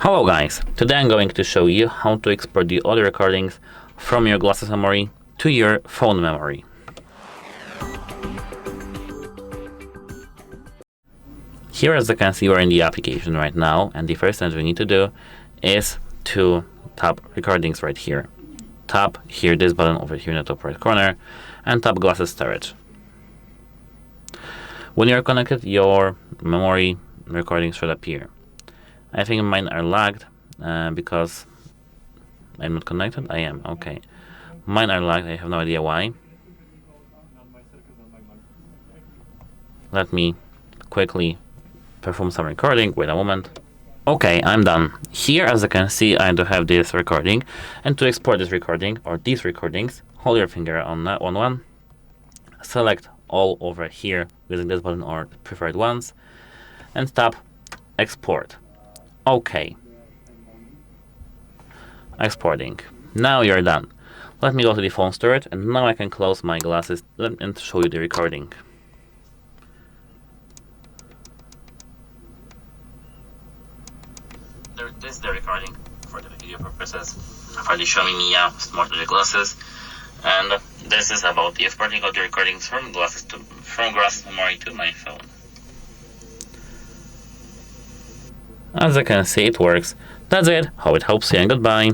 Hello guys, today I'm going to show you how to export the audio recordings from your glasses memory to your phone memory. Here, as you can see, we're in the application right now, and the first thing we need to do is to tap recordings right here. Tap here this button over here in the top right corner and tap glasses storage. When you're connected, your memory recordings should appear. I think mine are lagged because I'm not connected. I am, okay. Mine are lagged, I have no idea why. Let me quickly perform some recording. Wait a moment. Okay, I'm done. Here, as you can see, I do have this recording, and to export this recording or these recordings, hold your finger on that one, select all over here using this button or preferred ones, and tap export. Okay. Exporting. Now you're done. Let me go to the phone storage, and now I can close my glasses and show you the recording. This is the recording for the video purposes for the XIAOMI Mijia Smart glasses, and this is about the exporting of the recordings from glasses memory to my phone. As you can see, it works. That's it. Hope it helps you, and goodbye.